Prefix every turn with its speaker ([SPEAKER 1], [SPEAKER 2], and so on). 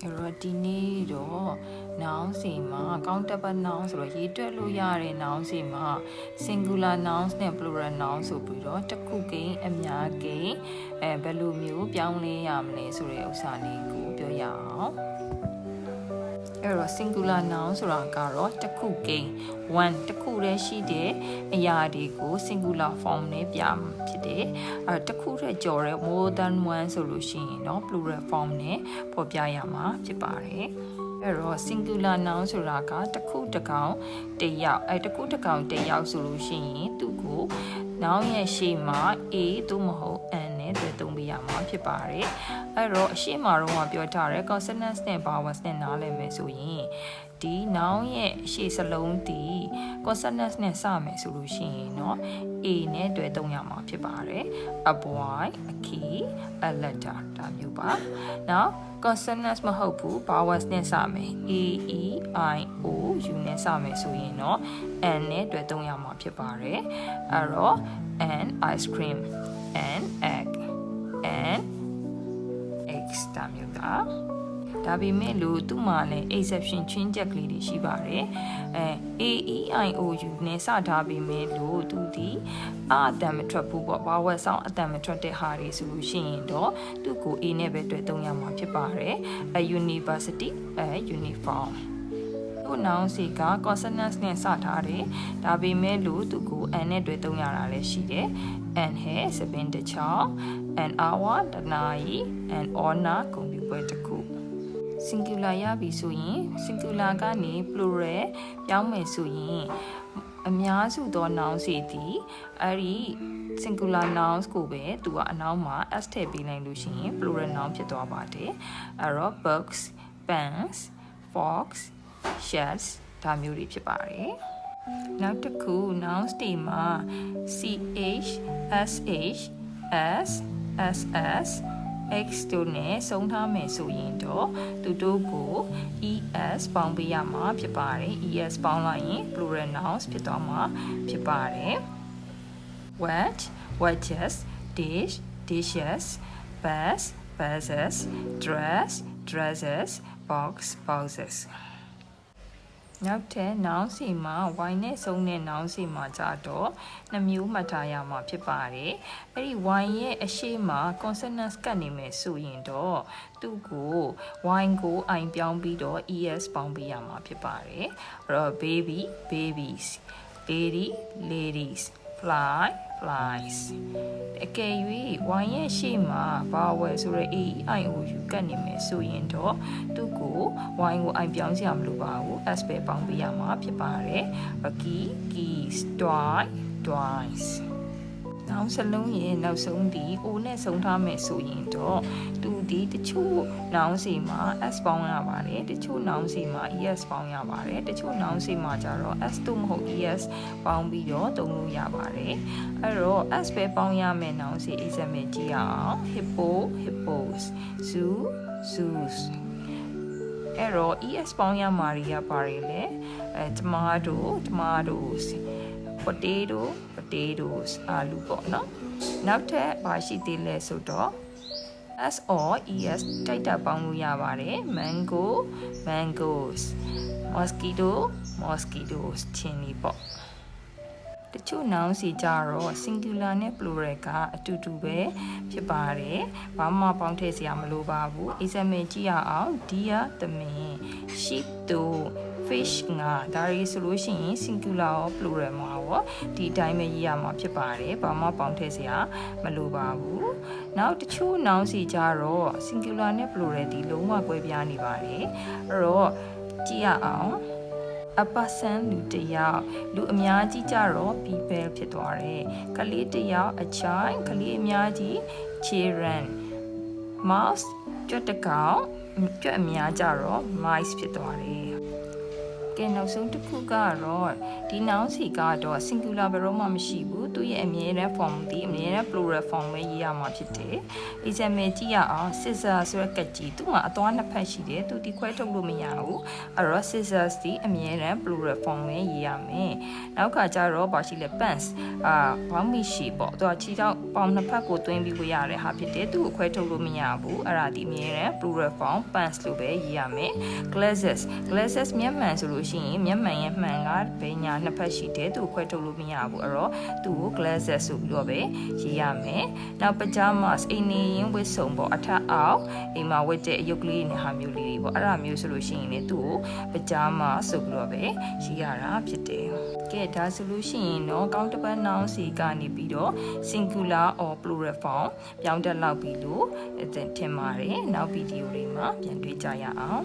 [SPEAKER 1] အဲ့တော့ဒီနေ့တော့ noun စီမှာ countable noun ဆိုတော့ရေးတွက်လို့ရတဲ့ noun စီမှာ singular nouns နဲ့ plural nouns ဆိုပြီးတော့တစ်ခုကိန်းအများကိန်းဘယ်လိုမျိုးပြောင်းလဲရမလဲဆိုတဲ့ဥစ္စာလေးကိုပြောရအောင်အဲ့တော့ singular noun ဆိုတာကတော့တစ်ခုကိန်း one တစ်ခုတည်းရှိတဲ့အရာတွေကို singular form နဲ့ပြမှာဖြစ်တယ်တစ်ခုတည်းကြော်တဲ့ more than one ဆိုလို့ရှိရင်เนาะ plural form နဲ့ဖော်ပြရမှာဖြစ်ပါတယ်အဲ့တော့ singular noun ဆိုတာကတစ်ခုတစ်ကောင်တစ်ယောက်တစ်ခုတစ်ကောင်တစ်ယောက်ဆိုလို့ရှိရင်သူ့ကို noun ရဲ့ရှေ့မှာ a သို့မဟုတ် n နဲ့တွေ့သုံးပြရမှာဖြစ်ပါတယ်အဲ့တော့အရှေ့မှာတော့ပြောထားတယ် consonants နဲ့ vowels နဲ့နားလည်မယ်ဆိုရင်ဒီ noun ရဲ့အရှေ့စလုံးဒီ consonants နဲ့စမယ်ဆိုလို့ရှိရင်เนาะ a နဲ့တွေ့သုံးရမှာဖြစ်ပါတယ် a boy a key a letter ဒါမျိုးပါနောက် consonants မဟုတ်ဘူး vowels နဲ့စမယ် a e i o u နဲ့စမယ်ဆိုရင်เนาะ n နဲ့တွေ့သုံးရမှာဖြစ်ပါတယ်အဲ့တော့ an ice cream an egg an eggs ဒါမျိုးကဒါပေမဲ့လို့သူ့မှာလည်း exception ချင်းချက်ကလေးတွေရှိပါတယ်a e i o u နဲ့စထားပေမဲ့လို့သူဒီအတန်မထွက်ဘူးပေါ့ဘာဝက်ဆောင်အတန်မထွက်တဲ့ဟာတွေဆိုလို့ရှိရင်တော့သူ့ကို a နဲ့ပဲတွေ့သုံးရမှာဖြစ်ပါတယ်university uniform noun စီက consonants နဲ့စထားတယ်ဒါပေမဲ့လို့သူကို n နဲ့တွေ့သုံးရတာလည်းရှိတယ် n ဟဲ့စပင်းတစ်ချောင်း an hour တနာရီ an honor ဂုဏ်ပြုပွဲတစ်ခု singular ရပြီဆိုရင် singular ကနေ plural ပြောင်းမယ်ဆိုရင်အများစုသော noun စီသည်အဲ့ဒီ singular nouns ကိုပဲသူကအနောက်မှာ s ထည့်ပေးလိုက်လို့ရှိရင် plural noun ဖြစ်သွားပါတယ်အဲ့တော့ books pens forks shells ဒါမျိုးတွေဖြစ်ပါတယ်နောက်တစ်ခု nouns တွေမှာ ch sh s ss x တို့နဲ့စုံထားမယ်ဆိုရင်တော့သူတို့ကို es ပေါင်းပေးရမှာဖြစ်ပါတယ် es ပေါင်းလိုက်ရင် plural nouns ဖြစ်သွားမှာဖြစ်ပါတယ် wedge wedges dish dishes bus buses dress dresses box boxesနောက်ထပ် noun စီမှာ y နဲ့ဆုံးတဲ့ noun စီမှာကြတော့နှစ်မျိုးမှတ်ထားရမှာဖြစ်ပါတယ်အဲ့ဒီ y ရဲ့အရှိမ consonants ကတ်နေမယ်ဆိုရင်တော့သူ့ကို y ကို i ပြောင်းပြီးတော့ es ပေါင်းပေးရမှာဖြစ်ပါတယ်အဲ့တော့ baby babies lady ladies fly flies အကယ်၍ y ရဲ့ရှေ့မှာ vowel ဆိုတဲ့ a i o u ကတ်နေမယ်ဆိုရင်တော့သူ့ကို y ကို i ပြောင်းစရာမလိုပါဘူး s ပဲပေါင်းပေးရမှာဖြစ်ပါတယ် key keys twice twice နောက်စလုံးရဲ့နောက်ဆုံးဒီ o နဲ့ဆုံးထားမယ်ဆိုရင်တော့သူဒီတချို့ noun စီမှာ s ပေါင်းရပါတယ်တချို့ noun စီမှာ es ပေါင်းရပါတယ်တချို့ noun စီမှာကျတော့ s တို့မဟုတ် es ပေါင်းပြီးတော့သုံးလို့ရပါတယ်အဲ့တော့ s ပဲပေါင်းရမယ် noun စီ example ကြည့်အောင် hippo hippos zoo zoos အဲ့တော့ es ပေါင်းရမှာတွေကဘာတွေလဲtomato tomatoes potato potatoes အာလူပေါ့နော်နောက်ထပ်ဘာရှိသေးလဲဆိုတော့ s or es တိုက်တာပေါင်းလို့ရပါတယ် mango mangoes mosquito mosquitoes ချင်းလီပေါ့တချို့ noun စီကြတော့ singular နဲ့ plural ကအတူတူပဲဖြစ်ပါတယ်ဘာမှပေါင်းထည့်စရာမလိုပါဘူး example ကြည့်ရအောင် deer သမင် sheep တို့ fish ငါဒါတွေဆိုလို့ရှိရင် singular ရော plural မှာရောဒီအတိုင်းပဲရေးရမှာဖြစ်ပါတယ်ဘာမှပေါင်းထည့်စရာမလိုပါဘူးနောက်တချို့ noun စီကြတော့ singular နဲ့ plural ဒီလုံးဝကွဲပြားနေပါတယ်အဲ့တော့ကြည့်ရအောင် a person လူတယောက်လူအများကြီးကြတော့ people ဖြစ်သွားတယ်ကလေးတယောက် a child ကလေးအများကြီး children mouse ကြွက်တကောင်ကြွက်အများကြတော့ mice ဖြစ်သွားတယ်တ ကဲနောက်ဆုံးတစ်ခုကတော့ဒီ noun စီကတော့ singular ဘယ်တော့မှမရှိဘူးသူရဲ့အမြဲတမ်း form ဒီအမြဲတမ်း plural form ပဲရေးရမှာဖြစ်တယ် example ကြည့်ရအောင် scissor ဆိုတဲ့ကတ်ကြီးသူ့မှာအသွားနှစ်ဖက်ရှိတယ်သူဒီခွဲထုတ်လို့မရဘူးအဲ့တော့ scissors ဒီအမြဲတမ်း plural form ပဲရေးရမယ်နောက်ခါကျတော့ဘာရှိလဲ pants ဘောင်းမီရှိပေါ့သူကခြေထောက်ပေါင်နှစ်ဖက်ကိုတွင်းပြီးဝေးရတဲ့ဟာဖြစ်တယ်သူ့ကိုခွဲထုတ်လို့မရဘူးအဲ့ဒါဒီအမြဲတမ်း plural form pants လို့ပဲရေးရမယ် glasses မျက်မှန်ဆိုလို့ရှိရင်မျက်မှန်ရဲ့မှန်ကဘယ်ညာနှစ်ဖက်ရှိတယ်သူ့ကိုခွဲထုတ်လို့မရဘူးအဲ့တော့သူ့ကို glasses ဆိုပြီးတော့ပဲရေးရမယ်နောက် pajamas အိမ်နေရင်ဝတ်စုံပေါ့အထက်အောက်အိမ်မှာဝတ်တဲ့အယုတ်ကလေးနဲ့ဟာမျိုးလေးတွေပေါ့အဲ့ဒါမျိုးဆိုလို့ရှိရင်လည်းသူ့ကို pajamas ဆိုပြီးတော့ပဲရေးရတာဖြစ်တယ်ကဲဒါဆိုလို့ရှိရင်တော့ countable noun စီကနေပြီးတော့ singular or plural form ပြောင်းတက်လောက်ပြီလို့ထင်ပါတယ်နောက်ဗီဒီယိုလေးမှာပြန်တွေ့ကြရအောင်